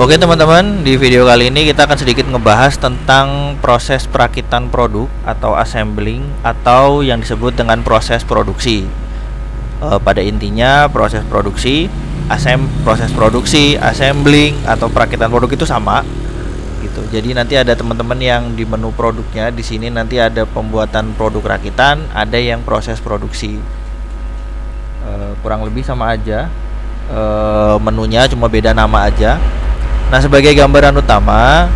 Oke teman-teman, di video kali ini kita akan sedikit ngebahas tentang proses perakitan produk atau assembling atau yang disebut dengan proses produksi. Pada intinya proses produksi, assembling atau perakitan produk itu sama gitu. Jadi nanti ada teman-teman yang di menu produknya di sini nanti ada pembuatan produk rakitan, ada yang proses produksi. Kurang lebih sama aja. Menunya cuma beda nama aja. Nah, sebagai gambaran utama,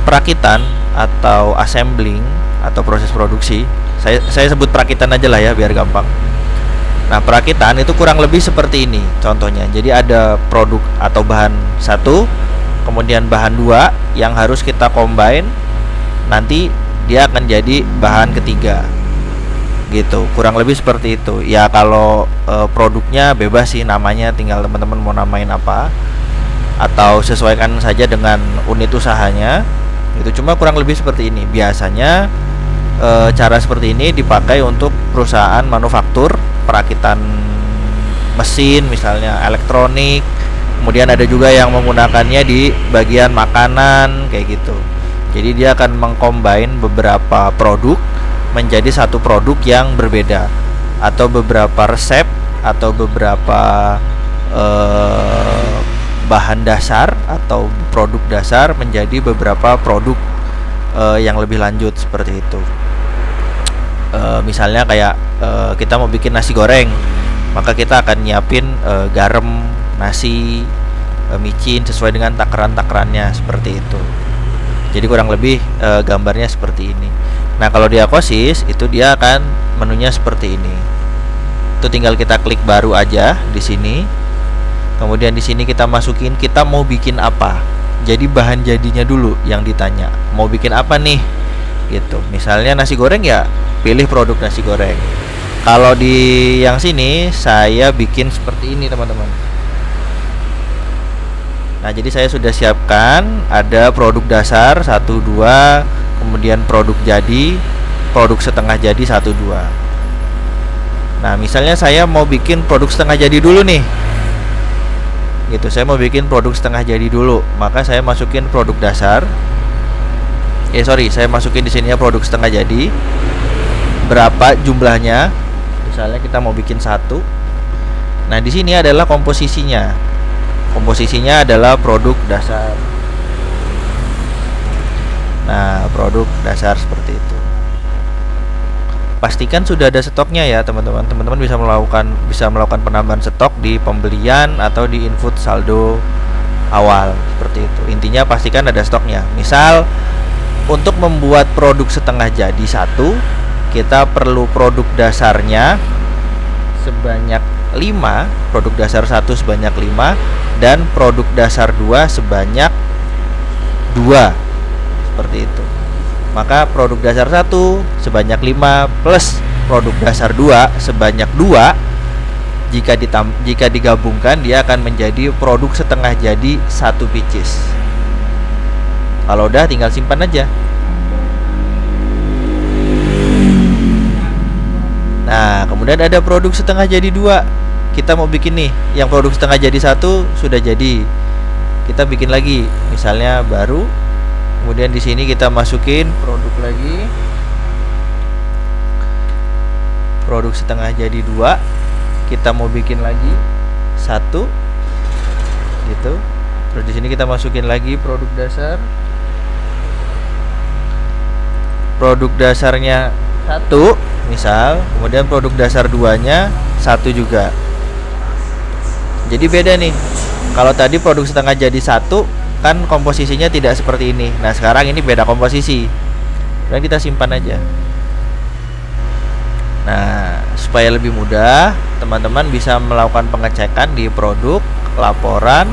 perakitan atau assembling atau proses produksi, saya sebut perakitan aja lah ya biar gampang. Nah, perakitan itu kurang lebih seperti ini contohnya. Jadi ada produk atau bahan satu, kemudian bahan dua yang harus kita combine, nanti dia akan jadi bahan ketiga. Gitu, kurang lebih seperti itu. Ya kalau produknya bebas sih namanya, tinggal teman-teman mau namain apa atau sesuaikan saja dengan unit usahanya. Itu cuma kurang lebih seperti ini. Biasanya cara seperti ini dipakai untuk perusahaan manufaktur perakitan mesin, misalnya elektronik. Kemudian ada juga yang menggunakannya di bagian makanan kayak gitu. Jadi dia akan mengcombine beberapa produk menjadi satu produk yang berbeda, atau beberapa resep atau beberapa bahan dasar atau produk dasar menjadi beberapa produk yang lebih lanjut seperti itu. Misalnya kayak kita mau bikin nasi goreng, maka kita akan nyiapin garam, nasi, micin sesuai dengan takaran-takarannya seperti itu. Jadi kurang lebih gambarnya seperti ini. Nah, kalau di Aquasys itu dia akan menunya seperti ini. Itu tinggal kita klik baru aja di sini. Kemudian di sini kita masukin kita mau bikin apa. Jadi bahan jadinya dulu yang ditanya. Mau bikin apa nih? Gitu. Misalnya nasi goreng ya, pilih produk nasi goreng. Kalau di yang sini saya bikin seperti ini, teman-teman. Nah, jadi saya sudah siapkan ada produk dasar 1 2, kemudian produk jadi, produk setengah jadi 1 2. Nah, misalnya saya mau bikin produk setengah jadi dulu nih. Gitu, saya mau bikin produk setengah jadi dulu, maka saya masukin produk dasar. Saya masukin di sini ya produk setengah jadi. Berapa jumlahnya? Misalnya kita mau bikin 1. Nah, di sini adalah komposisinya. Komposisinya adalah produk dasar. Nah, produk dasar seperti itu. Pastikan sudah ada stoknya ya, teman-teman. Teman-teman bisa melakukan penambahan stok di pembelian atau di input saldo awal seperti itu. Intinya pastikan ada stoknya. Misal untuk membuat produk setengah jadi 1, kita perlu produk dasarnya sebanyak 5, produk dasar 1 sebanyak 5, dan produk dasar 2 sebanyak 2. Seperti itu. Maka produk dasar 1 sebanyak 5 plus produk dasar 2 sebanyak 2, jika digabungkan dia akan menjadi produk setengah jadi 1 pieces. Kalau udah tinggal simpan aja. Nah, kemudian ada produk setengah jadi 2. Kita mau bikin nih yang produk setengah jadi 1 sudah jadi. Kita bikin lagi, misalnya baru. Kemudian di sini kita masukin produk lagi. Produk setengah jadi 2. Kita mau bikin lagi 1. Gitu. Terus di sini kita masukin lagi produk dasar. Produk dasarnya 1, misal, kemudian produk dasar 2-nya 1 juga. Jadi beda nih. Kalau tadi produk setengah jadi 1 kan komposisinya tidak seperti ini. Nah, sekarang ini beda komposisi. Dan kita simpan aja. Nah, supaya lebih mudah, teman-teman bisa melakukan pengecekan di produk, laporan,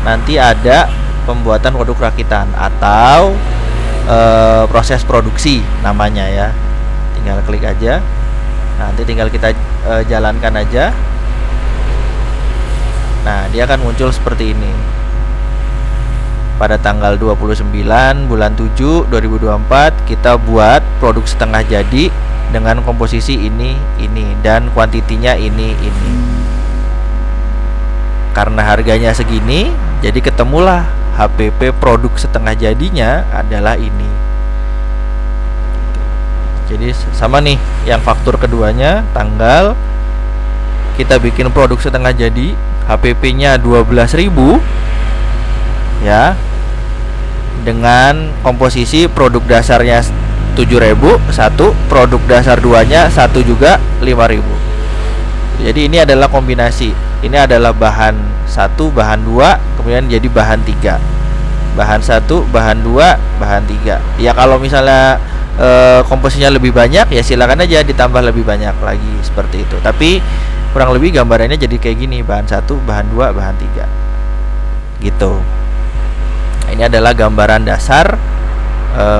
nanti ada pembuatan produk rakitan atau proses produksi namanya ya. Tinggal klik aja. Nanti tinggal kita jalankan aja. Nah, dia akan muncul seperti ini. Pada tanggal 29 bulan 7 2024 kita buat produk setengah jadi dengan komposisi ini dan kuantitinya ini. karena harganya segini, jadi ketemulah HPP produk setengah jadinya adalah ini. Jadi sama nih, yang faktur keduanya tanggal, kita bikin produk setengah jadi, HPP-nya 12.000 ya, dengan komposisi produk dasarnya 7.000 satu, produk dasar 2-nya satu juga 5.000. Jadi ini adalah kombinasi. Ini adalah bahan 1, bahan 2, kemudian jadi bahan 3. Bahan 1, bahan 2, bahan 3. Ya kalau misalnya komposisinya lebih banyak, ya silakan aja ditambah lebih banyak lagi seperti itu. Tapi kurang lebih gambarannya jadi kayak gini, bahan 1, bahan 2, bahan 3 gitu. Ini adalah gambaran dasar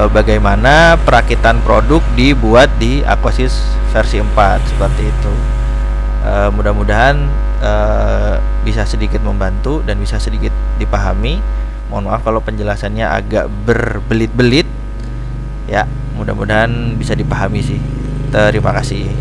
bagaimana perakitan produk dibuat di Aquasys versi 4 seperti itu. Mudah-mudahan bisa sedikit membantu dan bisa sedikit dipahami. Mohon maaf kalau penjelasannya agak berbelit-belit ya, mudah-mudahan bisa dipahami sih. Terima kasih.